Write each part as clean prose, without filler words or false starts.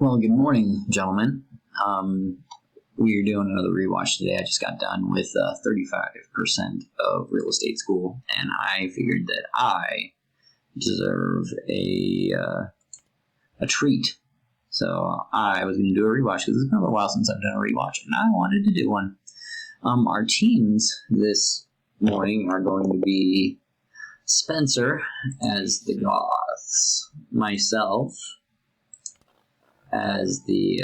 Well, good morning, gentlemen. We're doing another rewatch today. I just got done with 35% of Real Estate School, and I figured that I deserve a treat. So I was going to do a rewatch because it's been a while since I've done a rewatch, and I wanted to do one. Our teams this morning are going to be Spencer as the Goths, myself as the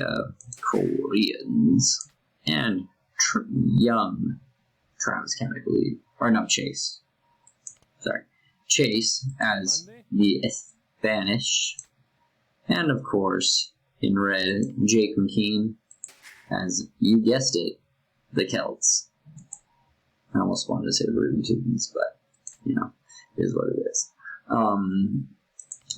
Koreans, and young Travis Kemp, I believe. Or no, Chase. Sorry. Chase as the Spanish. And of course, in red, Jake McKean as, you guessed it, the Celts. I almost wanted to say the Ruby Tubans, but, it is what it is.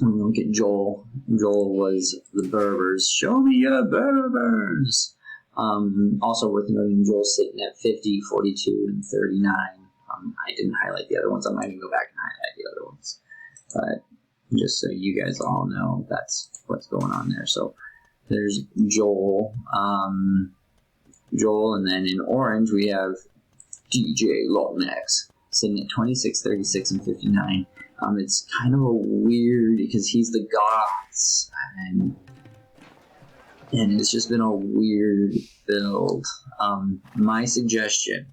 When we look at Joel, Joel was the Berbers. Show me your Berbers! Also worth noting, Joel's sitting at 50, 42, and 39. I didn't highlight the other ones. I might even go back and highlight the other ones. But just so you guys all know, that's what's going on there. So there's Joel. Joel, and then in orange we have DJ Lotnex, sitting at 26, 36, and 59. It's kind of a weird, because he's the Goths, and it's just been a weird build. My suggestion,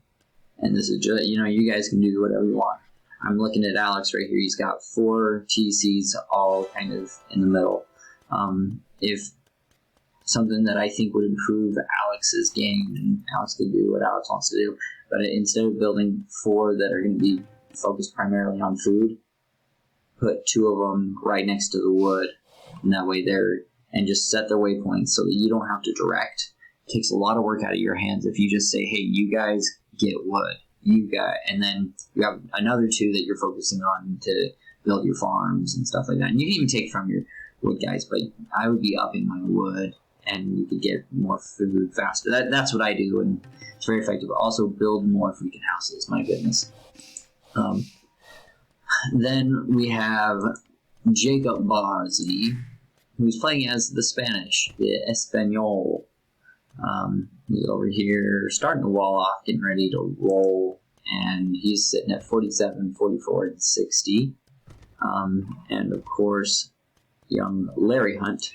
and this is just, you guys can do whatever you want. I'm looking at Alex right here. He's got 4 TCs all kind of in the middle. If something that I think would improve Alex's game, and Alex could do what Alex wants to do, but instead of building 4 that are going to be focused primarily on food, put 2 of them right next to the wood, and that way and just set their waypoints so that you don't have to direct. It takes a lot of work out of your hands if you just say, hey, you guys get wood, and then you have another 2 that you're focusing on to build your farms and stuff like that. And you can even take from your wood guys, but I would be upping my wood, and you could get more food faster. That's what I do, and it's very effective. Also, build more freaking houses, my goodness. Then we have Jacob Barzi, who's playing as the Spanish, the Espanol. He's over here starting to wall off, getting ready to roll, and he's sitting at 47, 44, and 60. And of course, young Larry Hunt,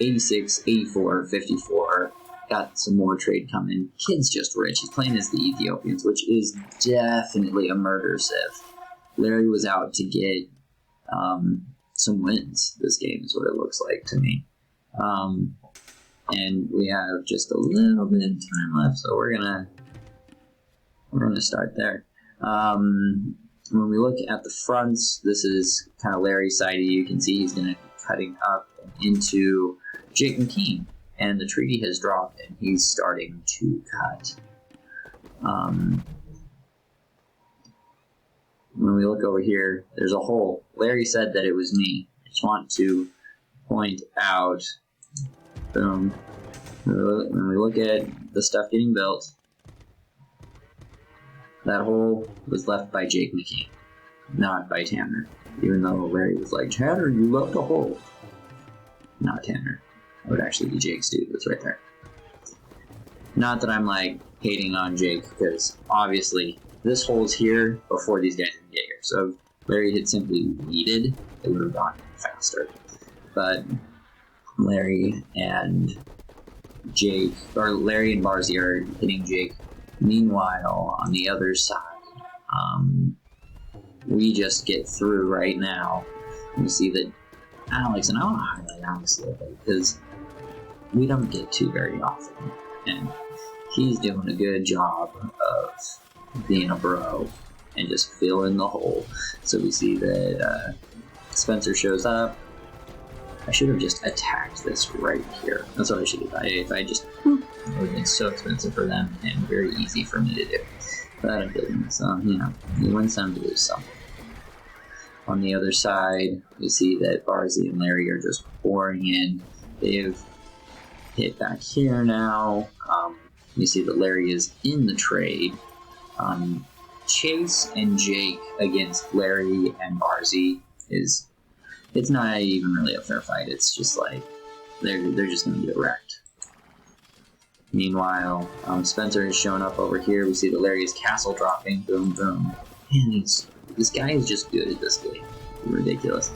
86, 84, 54. Got some more trade coming. Kid's just rich. He's playing as the Ethiopians, which is definitely a murder sieve. Larry was out to get some wins this game, is what it looks like to me. And we have just a little bit of time left, so we're gonna start there. When we look at the fronts, this is kind of Larry's side. You can see he's gonna be cutting up into Jake McKean, and the treaty has dropped, and he's starting to cut. When we look over here, there's a hole. Larry said that it was me. I just want to point out, boom, when we look at the stuff getting built, that hole was left by Jake McKean, not by Tanner. Even though Larry was like, Tanner, you left a hole. Not Tanner. It would actually be Jake's dude that's right there. Not that I'm hating on Jake, because obviously this hole's here before these guys can get here. So if Larry had simply waited, it would have gone faster. But Larry and Jake, or Larry and Barzi are hitting Jake. Meanwhile, on the other side, we just get through right now. We see that Alex, and I want to highlight Alex a little bit because we don't get to very often, and he's doing a good job of being a bro and just filling the hole. So we see that Spencer shows up. I should have just attacked this right here. That's what I should have. If I just, it would have been so expensive for them and very easy for me to do. But I didn't. So, you win some, you lose some. On the other side, we see that Barzi and Larry are just pouring in. They've hit back here now. You see that Larry is in the trade. Chase and Jake against Larry and Barzi it's not even really a fair fight. It's just they're just gonna get wrecked. Meanwhile, Spencer has shown up over here. We see the Larius castle dropping. Boom, boom. Man, this guy is just good at this game. Ridiculous.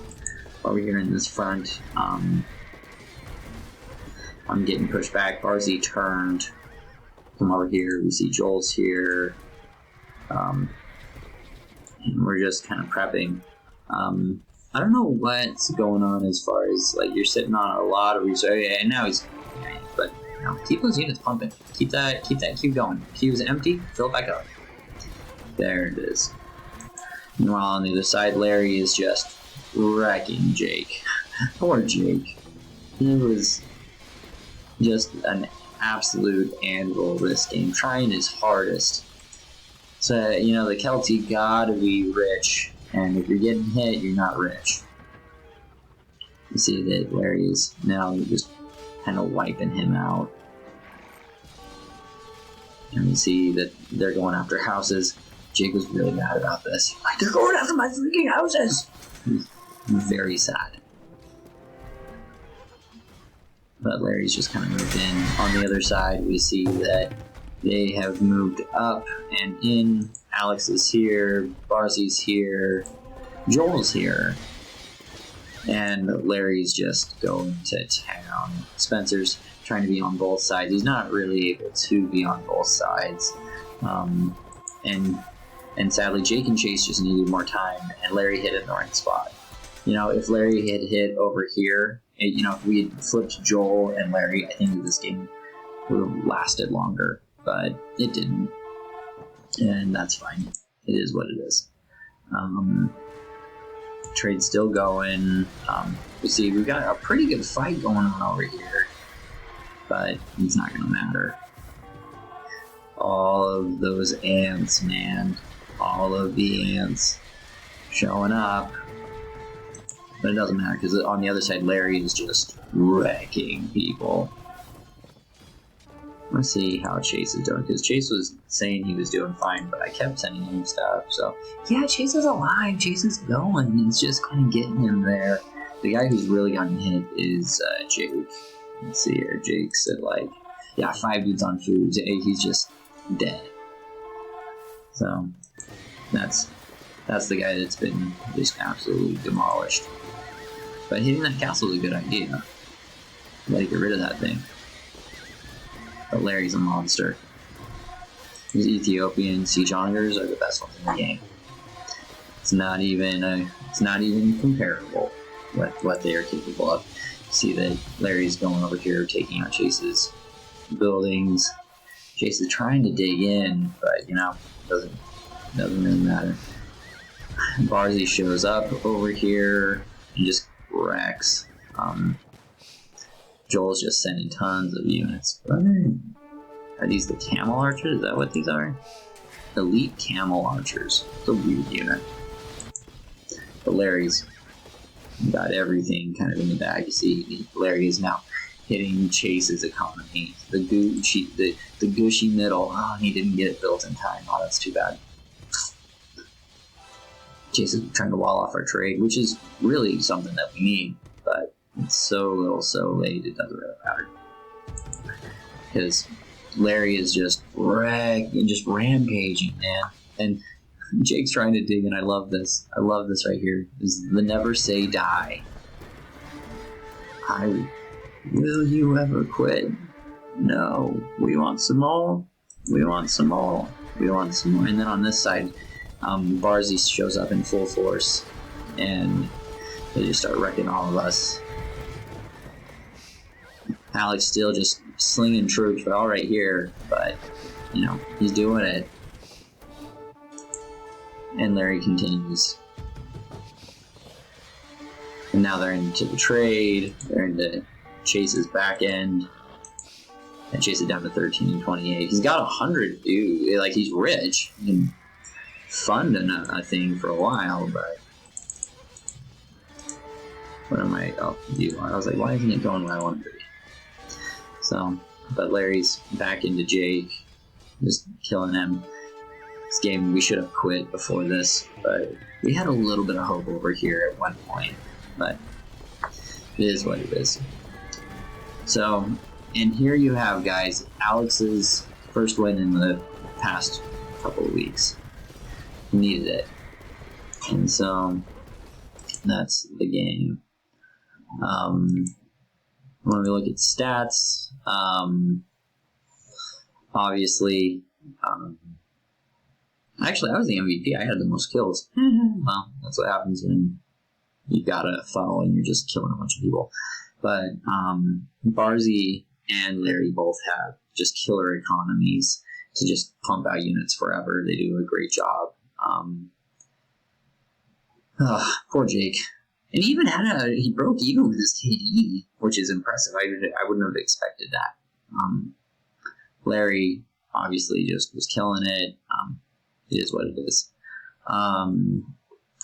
Over here in this front, I'm getting pushed back. Barzy turned. Come over here. We see Joel's here. And we're just kind of prepping. I don't know what's going on as far as, like, you're sitting on a lot of resources. Yeah, and now he's... But, you know, keep those units pumping. Keep that queue going. Queue's empty. Fill it back up. There it is. Meanwhile, on the other side, Larry is just wrecking Jake. Poor Jake. It was just an absolute anvil this game, trying his hardest. So, you know, the Celts gotta be rich, and if you're getting hit, you're not rich. You see that Larry is now just kind of wiping him out. And we see that they're going after houses. Jake was really mad about this. Like, they're going after my freaking houses! Very sad. But Larry's just kind of moved in. On the other side, we see that they have moved up and in. Alex is here, Barzy's here, Joel's here, and Larry's just going to town. Spencer's trying to be on both sides. He's not really able to be on both sides. And sadly, Jake and Chase just needed more time, and Larry hit in the right spot. You know, if Larry had hit over here, you know, if we had flipped Joel and Larry, I think this game would have lasted longer, but it didn't. And that's fine. It is what it is. Trade's still going. We see we've got a pretty good fight going on over here, but it's not going to matter. All of those ants, man. All of the ants showing up. But it doesn't matter, because on the other side, Larry is just wrecking people. Let's see how Chase is doing, because Chase was saying he was doing fine, but I kept sending him stuff, so... Yeah, Chase is alive, Chase is going, it's just kind of getting him there. The guy who's really gotten hit is Jake. Let's see here, Jake's at, like, yeah, 5 dudes on food, he's just dead. So, that's the guy that's been just absolutely demolished. But hitting that castle is a good idea. You gotta get rid of that thing. But Larry's a monster. These Ethiopian siege augers are the best ones in the game. It's not even comparable with what they are capable of. See that Larry's going over here, taking out Chase's buildings. Chase is trying to dig in, but you know, doesn't really matter. Barzy shows up over here and just wrecks. Joel's just sending tons of units. Are these the camel archers? Is that what these are? Elite camel archers. It's a weird unit. But Larry's got everything kind of in the bag. You see, Larry is now hitting Chase's economy. The gushy middle. Oh, he didn't get it built in time. Oh, that's too bad. Chase is trying to wall off our trade, which is really something that we need, but it's so little, so late, it doesn't really matter. Because Larry is just rampaging, man. And Jake's trying to dig, and I love this. I love this right here. This is the never say die. Will you ever quit? No. We want some more. We want some more. We want some more. And then on this side, Barzy shows up in full force, and they just start wrecking all of us. Alex still just slinging troops, but all right here, but, you know, he's doing it. And Larry continues. And now they're into the trade, they're into Chase's back end, and Chase is down to 13 and 28. He's got 100, dude, like, he's rich. He can fund a thing for a while, but... What am I... Oh, I was like, why isn't it going where I want it to be? So, but Larry's back into Jake, just killing him. This game, we should have quit before this, but we had a little bit of hope over here at one point, but it is what it is. So, and here you have, guys, Alex's first win in the past couple of weeks. He needed it. And so, that's the game. When we look at stats, obviously, actually, I was the MVP. I had the most kills. Well, that's what happens when you've got a funnel and you're just killing a bunch of people. But Barzy and Larry both have just killer economies to just pump out units forever. They do a great job. Poor Jake. And he even he broke even with his KD, which is impressive. I wouldn't have expected that. Larry obviously just was killing it. It is what it is. I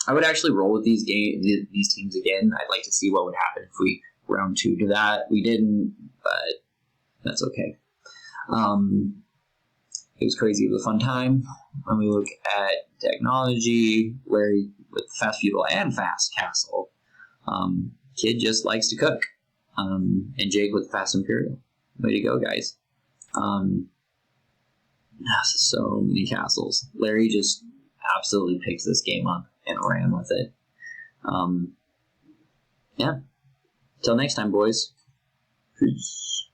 would actually roll with these teams again. I'd like to see what would happen if we round 2 to that. We didn't, but that's okay. It was crazy. It was a fun time. When we look at technology, Larry with fast feudal and fast castle. Kid just likes to cook. And Jake with fast imperial. Way to go, guys. So many castles. Larry just absolutely picks this game up and ran with it. Yeah. Till next time, boys. Peace.